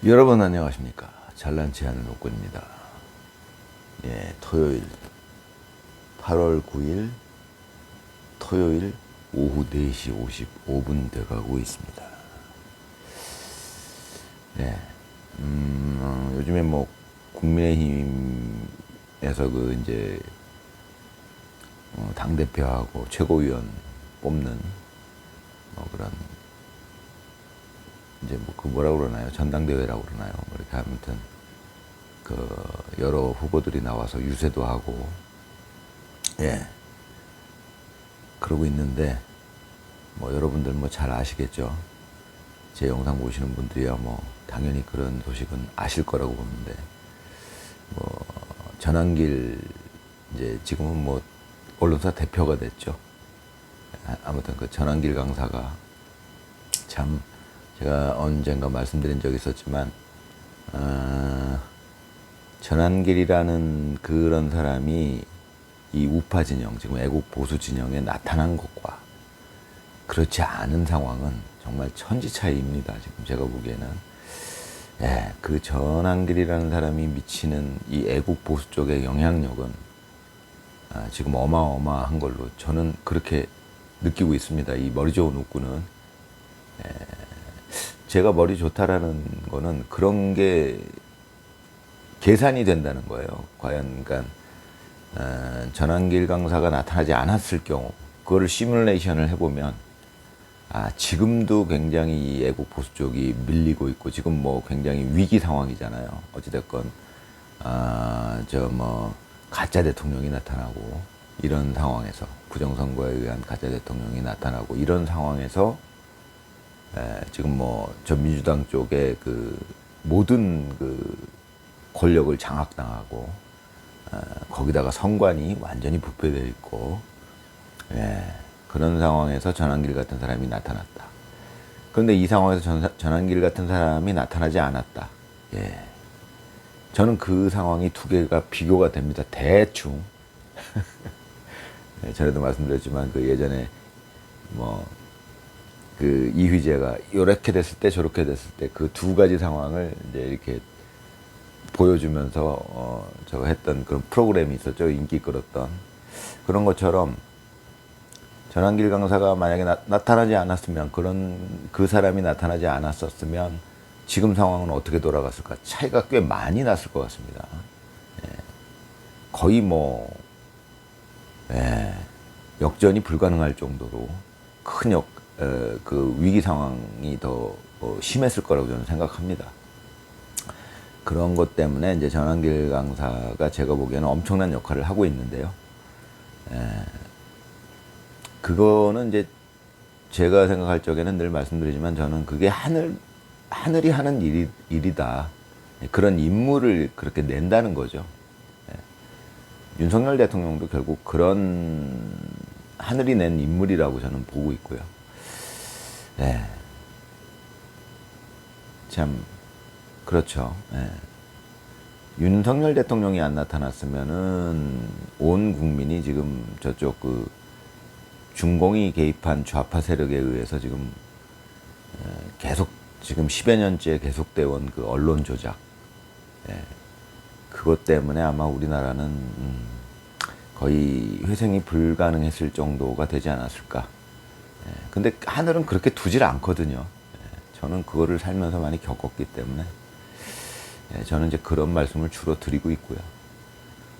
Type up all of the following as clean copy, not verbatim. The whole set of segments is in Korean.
여러분 안녕하십니까. 잘난치 않은 옥군입니다. 예, 토요일 8월 9일 토요일 오후 4시 55분 돼가고 있습니다. 네, 요즘에 뭐 국민의힘에서 그 이제 당대표하고 최고위원 뽑는 뭐 그런 이제 뭐 그 뭐라고 그러나요? 전당대회라고 그러나요? 뭐 이렇게 아무튼 그 여러 후보들이 나와서 유세도 하고 예 그러고 있는데 뭐 여러분들 뭐 잘 아시겠죠? 제 영상 보시는 분들이야 뭐 당연히 그런 소식은 아실 거라고 보는데 뭐 전한길 이제 지금은 뭐 언론사 대표가 됐죠. 아무튼 그 전한길 강사가 참 제가 언젠가 말씀드린 적이 있었지만 전한길이라는 그런 사람이 이 우파 진영, 지금 애국 보수 진영에 나타난 것과 그렇지 않은 상황은 정말 천지 차이입니다. 지금 제가 보기에는 예, 그 전한길이라는 사람이 미치는 이 애국 보수 쪽의 영향력은 지금 어마어마한 걸로 저는 그렇게 느끼고 있습니다. 이 머리 좋은 옥구는 제가 머리 좋다라는 거는 그런 게 계산이 된다는 거예요. 과연 그러니까 전한길 강사가 나타나지 않았을 경우 그거를 시뮬레이션을 해보면 지금도 굉장히 이 애국 보수 쪽이 밀리고 있고 지금 뭐 굉장히 위기 상황이잖아요. 어찌됐건 저 뭐 가짜 대통령이 나타나고 이런 상황에서 부정선거에 의한 가짜 대통령이 나타나고 이런 상황에서 지금 뭐 저 민주당 쪽에 그 모든 그 권력을 장악당하고 거기다가 선관위 완전히 부패되어 있고 그런 상황에서 전한길 같은 사람이 나타났다. 그런데 이 상황에서 전한길 같은 사람이 나타나지 않았다. 예. 저는 그 상황이 두 개가 비교가 됩니다. 대충. 전에도 말씀드렸지만 그 예전에 뭐 그 이휘재가 이렇게 됐을 때 저렇게 됐을 때 그 두 가지 상황을 이제 이렇게 보여주면서 저거 했던 그런 프로그램이 있었죠. 인기 끌었던 그런 것처럼 전한길 강사가 만약에 나타나지 않았으면 그 사람이 나타나지 않았었으면 지금 상황은 어떻게 돌아갔을까? 차이가 꽤 많이 났을 것 같습니다. 예. 거의 뭐 역전이 불가능할 정도로 큰 그 위기 상황이 더 심했을 거라고 저는 생각합니다. 그런 것 때문에 이제 전한길 강사가 제가 보기에는 엄청난 역할을 하고 있는데요. 그거는 이제 제가 생각할 적에는 늘 말씀드리지만 저는 그게 하늘이 하는 일이다. 그런 임무를 그렇게 낸다는 거죠. 윤석열 대통령도 결국 그런 하늘이 낸 인물이라고 저는 보고 있고요. 참 그렇죠. 윤석열 대통령이 안 나타났으면은 온 국민이 지금 저쪽 그 중공이 개입한 좌파 세력에 의해서 지금 계속 지금 10여 년째 계속되어 온 그 언론 조작 그것 때문에 아마 우리나라는 거의 회생이 불가능했을 정도가 되지 않았을까. 근데 하늘은 그렇게 두질 않거든요. 저는 그거를 살면서 많이 겪었기 때문에 저는 이제 그런 말씀을 주로 드리고 있고요.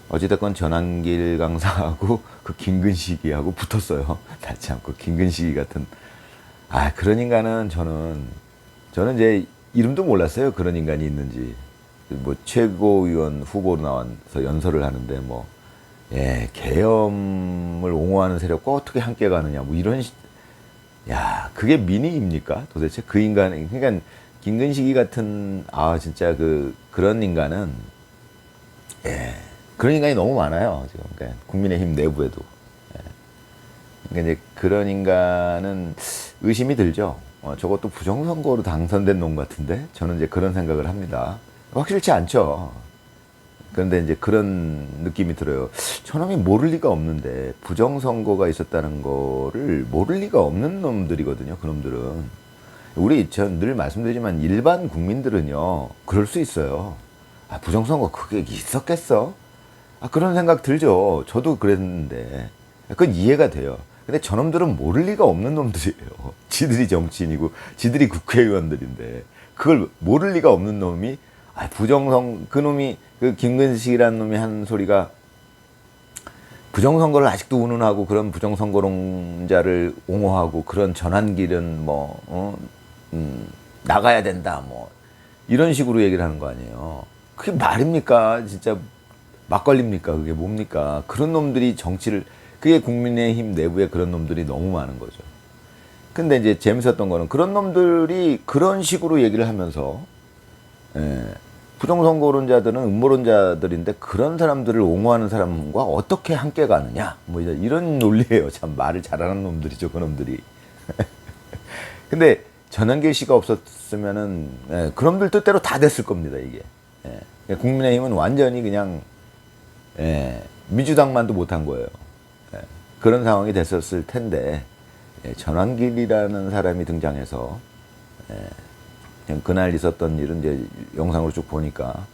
어찌됐건 전한길 강사하고 그 김근식이하고 붙었어요. 나 참 그 김근식이 같은 그런 인간은 저는 이제 이름도 몰랐어요. 그런 인간이 있는지. 뭐 최고위원 후보로 나와서 연설을 하는데 뭐 계엄을 옹호하는 세력과 어떻게 함께 가느냐 뭐 이런 그게 민의입니까? 도대체 그 인간 그러니까 김근식이 같은 진짜 그런 인간은 그런 인간이 너무 많아요. 지금 그러니까 국민의힘 내부에도. 그러니까 이제 그런 인간은 의심이 들죠. 저것도 부정선거로 당선된 놈 같은데 저는 이제 그런 생각을 합니다. 확실치 않죠. 그런데 이제 그런 느낌이 들어요. 저놈이 모를 리가 없는데 부정선거가 있었다는 거를 모를 리가 없는 놈들이거든요. 그놈들은. 전 늘 말씀드리지만 일반 국민들은요, 그럴 수 있어요. 아, 부정선거 그게 있었겠어? 아, 그런 생각 들죠. 저도 그랬는데. 그건 이해가 돼요. 근데 저놈들은 모를 리가 없는 놈들이에요. 지들이 정치인이고, 지들이 국회의원들인데, 그걸 모를 리가 없는 놈이, 아, 그놈이, 그 김근식이라는 놈이 한 소리가, 부정선거를 아직도 운운하고, 그런 부정선거론자를 옹호하고, 그런 전환길은 나가야 된다, 이런 식으로 얘기를 하는 거 아니에요. 그게 말입니까? 진짜 막걸리입니까? 그게 뭡니까? 그런 놈들이 그게 국민의힘 내부에 그런 놈들이 너무 많은 거죠. 근데 이제 재밌었던 거는 그런 놈들이 그런 식으로 얘기를 하면서, 부정선거론자들은 음모론자들인데 그런 사람들을 옹호하는 사람과 어떻게 함께 가느냐? 이런 논리예요. 참 말을 잘하는 놈들이죠, 그 놈들이. 근데 전환길 씨가 없었으면은, 그놈들 뜻대로 다 됐을 겁니다, 이게. 국민의힘은 완전히 그냥, 민주당만도 못한 거예요. 그런 상황이 됐었을 텐데, 전환길이라는 사람이 등장해서, 그냥 그날 있었던 일은 이제 영상으로 쭉 보니까,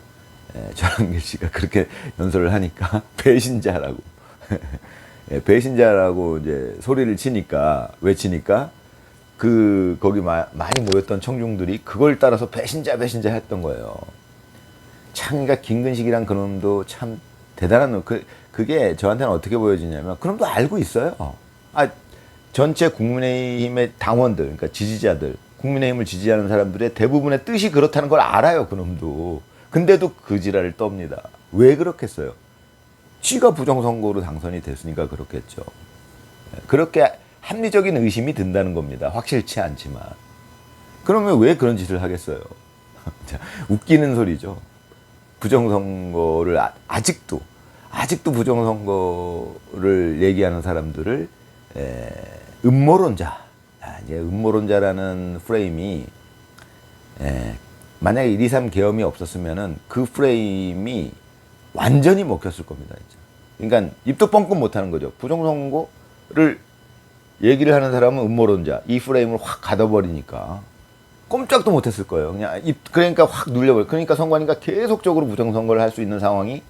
전환길 씨가 그렇게 연설을 하니까, 배신자라고. 배신자라고 이제 소리를 외치니까, 거기 많이 모였던 청중들이 그걸 따라서 배신자 했던 거예요. 참, 그러니까 김근식이란 그놈도 참 대단한 놈. 그게 저한테는 어떻게 보여지냐면, 그놈도 알고 있어요. 아, 전체 국민의힘의 당원들, 그러니까 지지자들, 국민의힘을 지지하는 사람들의 대부분의 뜻이 그렇다는 걸 알아요, 그놈도. 근데도 그 지랄을 떱니다. 왜 그렇겠어요? 쥐가 부정선거로 당선이 됐으니까 그렇겠죠. 그렇게 합리적인 의심이 든다는 겁니다. 확실치 않지만. 그러면 왜 그런 짓을 하겠어요? 웃기는 소리죠. 부정선거를 아직도 부정선거를 얘기하는 사람들을 음모론자. 이제 음모론자라는 프레임이 만약에 1, 2, 3 계엄이 없었으면은 그 프레임이 완전히 먹혔을 겁니다. 진짜. 그러니까 입도 뻥끗 못하는 거죠. 부정선거를 얘기를 하는 사람은 음모론자. 이 프레임을 확 가둬버리니까 꼼짝도 못했을 거예요. 그러니까 확 눌려버려. 그러니까 선관위가 계속적으로 부정선거를 할 수 있는 상황이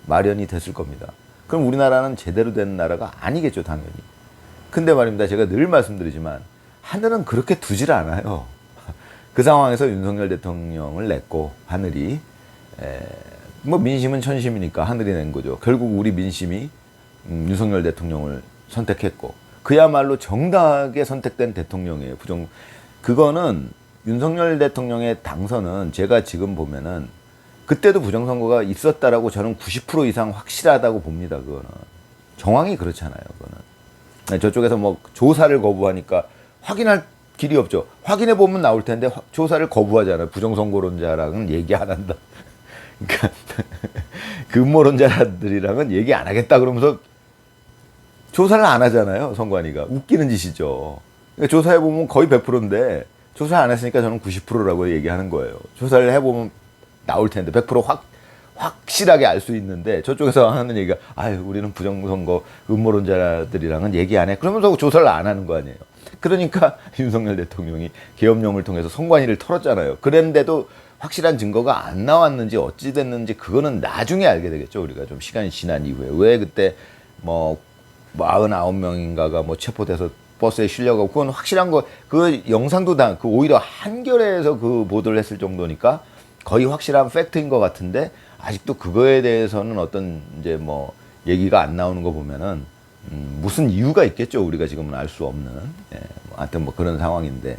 마련이 됐을 겁니다. 그럼 우리나라는 제대로 된 나라가 아니겠죠, 당연히. 근데 말입니다. 제가 늘 말씀드리지만 하늘은 그렇게 두질 않아요. 그 상황에서 윤석열 대통령을 냈고 하늘이 민심은 천심이니까 하늘이 낸 거죠. 결국 우리 민심이 윤석열 대통령을 선택했고 그야말로 정당하게 선택된 대통령이에요. 그거는 윤석열 대통령의 당선은 제가 지금 보면은 그때도 부정선거가 있었다라고 저는 90% 이상 확실하다고 봅니다. 그거는 정황이 그렇잖아요. 그거는 저쪽에서 조사를 거부하니까 확인할 길이 없죠. 확인해 보면 나올 텐데 조사를 거부하잖아요. 부정선거론자랑은 얘기 안 한다. 그러니까 그 음모론자들이랑은 얘기 안 하겠다 그러면서 조사를 안 하잖아요. 선관위가. 웃기는 짓이죠. 그러니까 조사해 보면 거의 100%인데 조사 안 했으니까 저는 90%라고 얘기하는 거예요. 조사를 해보면 나올 텐데 100% 확실하게 알 수 있는데 저쪽에서 하는 얘기가 우리는 부정선거 음모론자들이랑은 얘기 안 해. 그러면서 조사를 안 하는 거 아니에요. 그러니까 윤석열 대통령이 계엄령을 통해서 선관위를 털었잖아요. 그랬는데도 확실한 증거가 안 나왔는지 어찌 됐는지 그거는 나중에 알게 되겠죠. 우리가 좀 시간이 지난 이후에. 왜 그때 99명인가가 체포돼서 버스에 실려가고 그건 확실한 거, 그 영상도 오히려 한겨레에서 그 보도를 했을 정도니까 거의 확실한 팩트인 것 같은데 아직도 그거에 대해서는 어떤 얘기가 안 나오는 거 보면은 무슨 이유가 있겠죠. 우리가 지금은 알 수 없는. 하여튼 그런 상황인데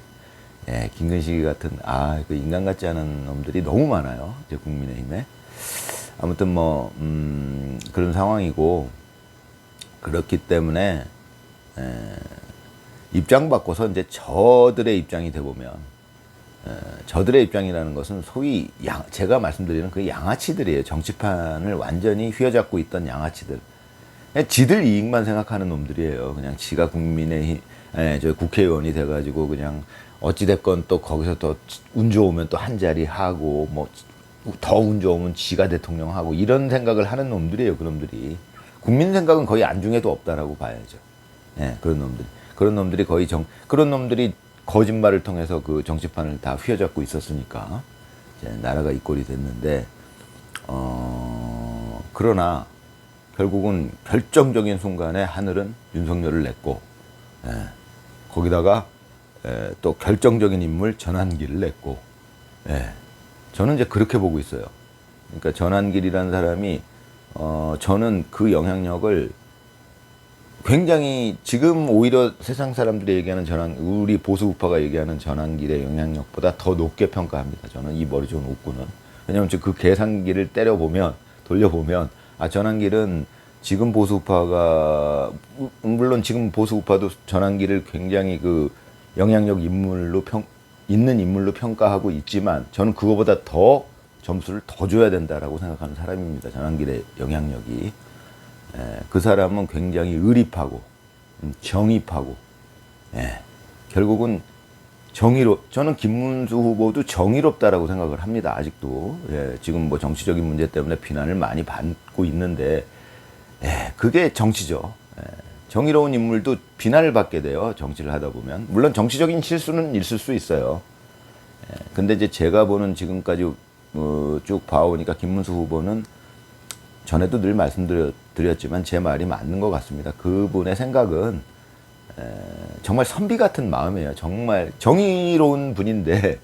김근식 같은 그 인간 같지 않은 놈들이 너무 많아요. 이제 국민의힘에. 아무튼 그런 상황이고 그렇기 때문에 입장 바꿔서 이제 저들의 입장이 돼 보면 저들의 입장이라는 것은 소위 제가 말씀드리는 그 양아치들이에요. 정치판을 완전히 휘어잡고 있던 양아치들. 지들 이익만 생각하는 놈들이에요. 그냥 지가 저 국회의원이 돼가지고 그냥 어찌됐건 또 거기서 또 운 좋으면 또 한 자리 하고 더 운 좋으면 지가 대통령 하고 이런 생각을 하는 놈들이에요. 그 놈들이. 국민 생각은 거의 안중에도 없다라고 봐야죠. 그런 놈들이 거의 그런 놈들이 거짓말을 통해서 그 정치판을 다 휘어잡고 있었으니까 이제 나라가 이 꼴이 됐는데, 그러나 결국은 결정적인 순간에 하늘은 윤석열을 냈고, 예, 거기다가 또 결정적인 인물 전환기를 냈고, 예, 저는 이제 그렇게 보고 있어요. 그러니까 전환길이라는 사람이 저는 그 영향력을 굉장히 지금 오히려 세상 사람들이 얘기하는 우리 보수 우파가 얘기하는 전환길의 영향력보다 더 높게 평가합니다. 저는 이 머리 좋은 옥구는. 왜냐하면 그 계산기를 돌려보면 전환길은 지금 보수 우파가 물론 지금 보수 우파도 전환길을 굉장히 그 영향력 있는 인물로 평가하고 있지만 저는 그거보다 더 점수를 더 줘야 된다라고 생각하는 사람입니다. 전환길의 영향력이. 그 사람은 굉장히 의립하고 정의파고, 결국은 저는 김문수 후보도 정의롭다라고 생각을 합니다. 아직도. 지금 뭐 정치적인 문제 때문에 비난을 많이 받고 있는데, 그게 정치죠. 정의로운 인물도 비난을 받게 돼요. 정치를 하다 보면. 물론 정치적인 실수는 있을 수 있어요. 근데 이제 제가 보는 지금까지 쭉 봐오니까 김문수 후보는 전에도 늘 말씀드렸지만 제 말이 맞는 것 같습니다. 그분의 생각은 정말 선비 같은 마음이에요. 정말 정의로운 분인데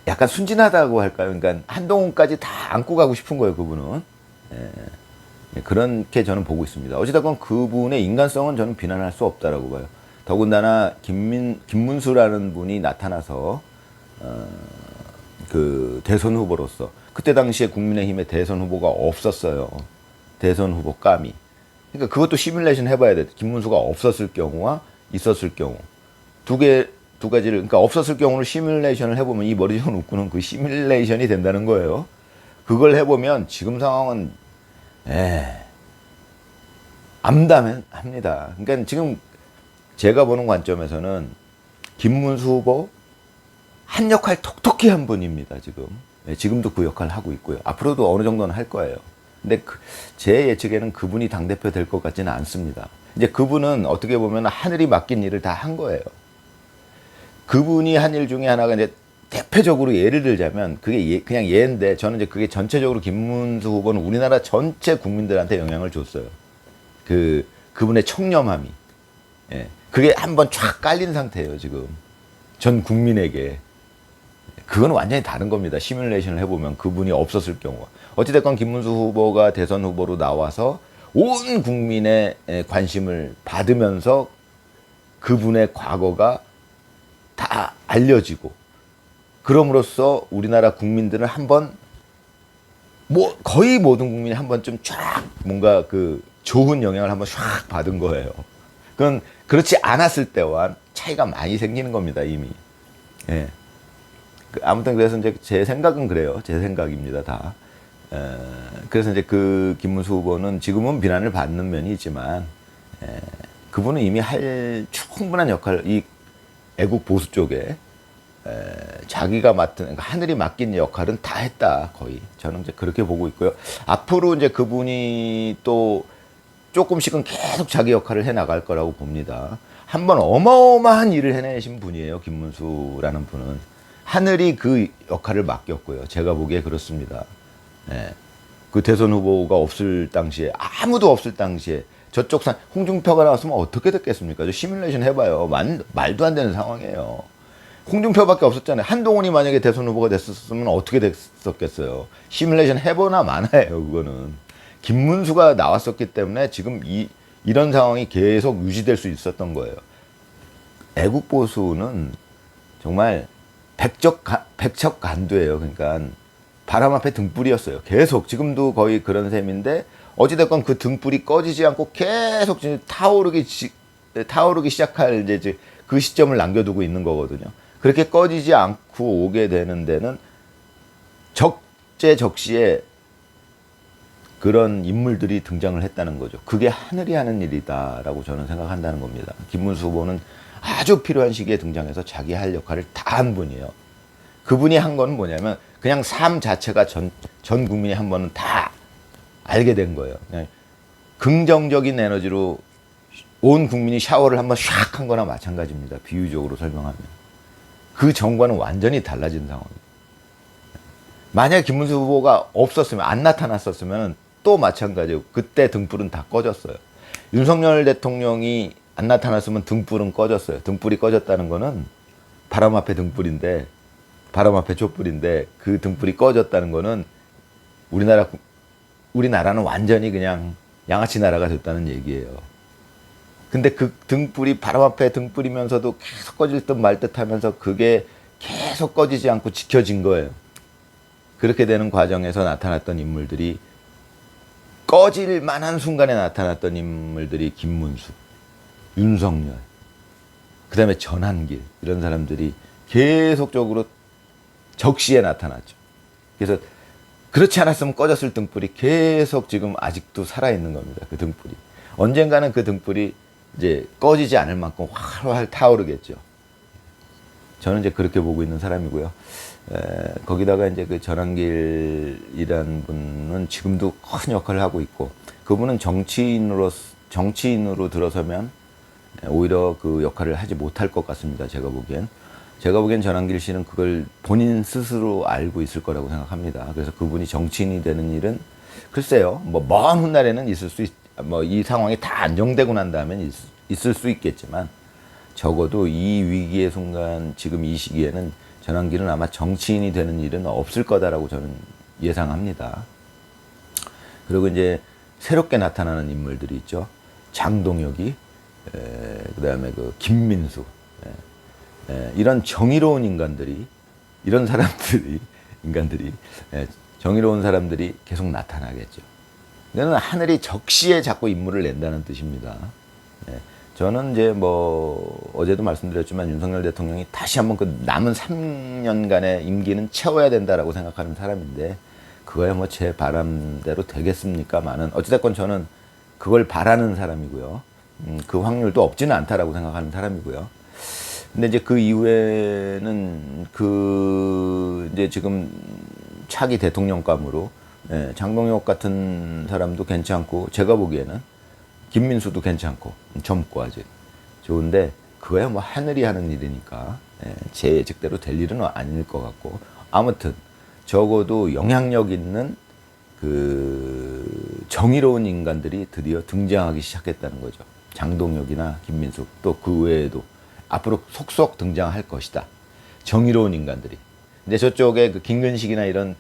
약간 순진하다고 할까요? 그러니까 한동훈까지 다 안고 가고 싶은 거예요. 그분은. 그렇게 저는 보고 있습니다. 어찌됐건 그분의 인간성은 저는 비난할 수 없다라고 봐요. 더군다나 김문수라는 분이 나타나서 그 대선 후보로서 그때 당시에 국민의힘에 대선 후보가 없었어요. 대선 후보 까미. 그러니까 그것도 시뮬레이션 해봐야 돼. 김문수가 없었을 경우와 있었을 경우 두 가지를, 그러니까 없었을 경우를 시뮬레이션을 해보면 이 머리 좋은 웃고는 그 시뮬레이션이 된다는 거예요. 그걸 해보면 지금 상황은 암담합니다. 그러니까 지금 제가 보는 관점에서는 김문수 후보 한 역할 톡톡히 한 분입니다. 지금도 그 역할을 하고 있고요. 앞으로도 어느 정도는 할 거예요. 근데 제 예측에는 그분이 당대표 될 것 같지는 않습니다. 이제 그분은 어떻게 보면 하늘이 맡긴 일을 다 한 거예요. 그분이 한 일 중에 하나가 이제 대표적으로 예를 들자면 그게 그냥 예인데 저는 이제 그게 전체적으로 김문수 후보는 우리나라 전체 국민들한테 영향을 줬어요. 그분의 청렴함이. 그게 한번 쫙 깔린 상태예요, 지금. 전 국민에게. 그건 완전히 다른 겁니다. 시뮬레이션을 해보면 그분이 없었을 경우. 어찌됐건 김문수 후보가 대선 후보로 나와서 온 국민의 관심을 받으면서 그분의 과거가 다 알려지고 그럼으로써 우리나라 국민들은 한번 거의 모든 국민이 한 번쯤 쫙 뭔가 그 좋은 영향을 한번 쫙 받은 거예요. 그건 그렇지 않았을 때와 차이가 많이 생기는 겁니다, 이미. 아무튼 그래서 이제 제 생각은 그래요. 제 생각입니다, 다. 그래서 이제 그 김문수 후보는 지금은 비난을 받는 면이 있지만, 그분은 이미 할 충분한 역할을 이 애국 보수 쪽에 자기가 그러니까 하늘이 맡긴 역할은 다 했다, 거의. 저는 이제 그렇게 보고 있고요. 앞으로 이제 그분이 또 조금씩은 계속 자기 역할을 해 나갈 거라고 봅니다. 한번 어마어마한 일을 해내신 분이에요, 김문수라는 분은. 하늘이 그 역할을 맡겼고요. 제가 보기에 그렇습니다. 그 대선 후보가 없을 당시에, 아무도 없을 당시에 저쪽 홍준표가 나왔으면 어떻게 됐겠습니까? 저 시뮬레이션 해봐요. 말도 안 되는 상황이에요. 홍준표밖에 없었잖아요. 한동훈이 만약에 대선 후보가 됐었으면 어떻게 됐었겠어요? 시뮬레이션 해보나 마나예요, 그거는. 김문수가 나왔었기 때문에 지금 이런 상황이 계속 유지될 수 있었던 거예요. 애국 보수는 정말 백척간두예요. 그러니까 바람 앞에 등불이었어요. 계속 지금도 거의 그런 셈인데 어찌됐건 그 등불이 꺼지지 않고 계속 타오르기 시작할 이제 그 시점을 남겨두고 있는 거거든요. 그렇게 꺼지지 않고 오게 되는 데는 적재적시에 그런 인물들이 등장을 했다는 거죠. 그게 하늘이 하는 일이다라고 저는 생각한다는 겁니다. 김문수 후보는 아주 필요한 시기에 등장해서 자기 할 역할을 다 한 분이에요. 그분이 한 건 뭐냐면 그냥 삶 자체가 전 국민이 한 번은 다 알게 된 거예요. 그냥 긍정적인 에너지로 온 국민이 샤워를 한번 샥 한 거나 마찬가지입니다. 비유적으로 설명하면. 그 전과는 완전히 달라진 상황입니다. 만약에 김문수 후보가 없었으면, 안 나타났었으면 또 마찬가지고 그때 등불은 다 꺼졌어요. 윤석열 대통령이 안 나타났으면 등불은 꺼졌어요. 등불이 꺼졌다는 거는 바람 앞에 등불인데, 바람 앞에 촛불인데 그 등불이 꺼졌다는 거는 우리나라는 완전히 그냥 양아치 나라가 됐다는 얘기예요. 근데 그 등불이 바람 앞에 등불이면서도 계속 꺼질 듯 말 듯 하면서 그게 계속 꺼지지 않고 지켜진 거예요. 그렇게 되는 과정에서 나타났던 인물들이, 꺼질 만한 순간에 나타났던 인물들이 김문수, 윤석열, 그 다음에 전한길, 이런 사람들이 계속적으로 적시에 나타났죠. 그래서 그렇지 않았으면 꺼졌을 등불이 계속 지금 아직도 살아있는 겁니다. 그 등불이. 언젠가는 그 등불이 이제 꺼지지 않을 만큼 활활 타오르겠죠. 저는 이제 그렇게 보고 있는 사람이고요. 거기다가 이제 그 전한길이라는 분은 지금도 큰 역할을 하고 있고, 그분은 정치인으로 들어서면 오히려 그 역할을 하지 못할 것 같습니다. 제가 보기엔 전한길 씨는 그걸 본인 스스로 알고 있을 거라고 생각합니다. 그래서 그분이 정치인이 되는 일은 글쎄요, 먼 훗날에는 있을 수 이 상황이 다 안정되고 난 다음엔 있을 수 있겠지만, 적어도 이 위기의 순간, 지금 이 시기에는 전한길은 아마 정치인이 되는 일은 없을 거다라고 저는 예상합니다. 그리고 이제 새롭게 나타나는 인물들이 있죠. 장동혁이, 그다음에 그 김민수, 이런 정의로운 인간들이, 정의로운 사람들이 계속 나타나겠죠. 이거는 하늘이 적시에 자꾸 인물을 낸다는 뜻입니다. 저는 이제 어제도 말씀드렸지만 윤석열 대통령이 다시 한번 그 남은 3년간의 임기는 채워야 된다라고 생각하는 사람인데, 그거야 제 바람대로 되겠습니까마는, 어찌됐건 저는 그걸 바라는 사람이고요. 그 확률도 없지는 않다라고 생각하는 사람이고요. 근데 이제 그 이후에는 이제 지금 차기 대통령감으로 장동혁 같은 사람도 괜찮고, 제가 보기에는 김민수도 괜찮고, 젊고 아직 좋은데, 그거야 하늘이 하는 일이니까 제 예측대로 될 일은 아닐 것 같고, 아무튼 적어도 영향력 있는 그 정의로운 인간들이 드디어 등장하기 시작했다는 거죠. 장동혁이나 김민수, 또 그 외에도 앞으로 속속 등장할 것이다. 정의로운 인간들이. 근데 저쪽에 그 김근식이나 이런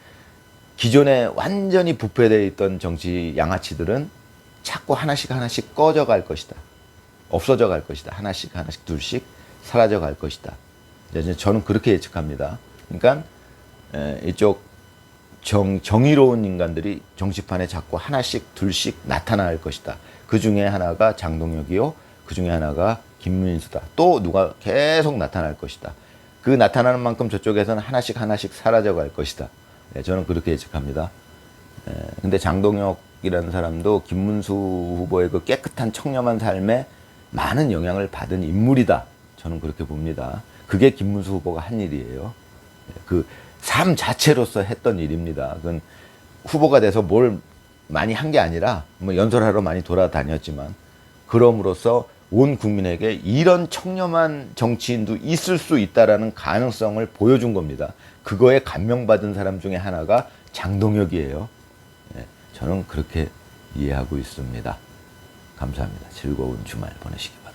기존에 완전히 부패되어 있던 정치 양아치들은 자꾸 하나씩 꺼져갈 것이다. 없어져 갈 것이다. 하나씩 둘씩 사라져 갈 것이다. 저는 그렇게 예측합니다. 그러니까 이쪽 정의로운 인간들이 정치판에 자꾸 하나씩 둘씩 나타날 것이다. 그 중에 하나가 장동혁이요, 그 중에 하나가 김민수다. 또 누가 계속 나타날 것이다. 그 나타나는 만큼 저쪽에서는 하나씩 사라져 갈 것이다. 저는 그렇게 예측합니다. 근데 장동혁이라는 사람도 김문수 후보의 그 깨끗한 청렴한 삶에 많은 영향을 받은 인물이다. 저는 그렇게 봅니다. 그게 김문수 후보가 한 일이에요. 그 삶 자체로서 했던 일입니다. 그건 후보가 돼서 뭘 많이 한 게 아니라 연설하러 많이 돌아다녔지만, 그럼으로써 온 국민에게 이런 청렴한 정치인도 있을 수 있다라는 가능성을 보여준 겁니다. 그거에 감명받은 사람 중에 하나가 장동혁이에요. 저는 그렇게 이해하고 있습니다. 감사합니다. 즐거운 주말 보내시기 바랍니다.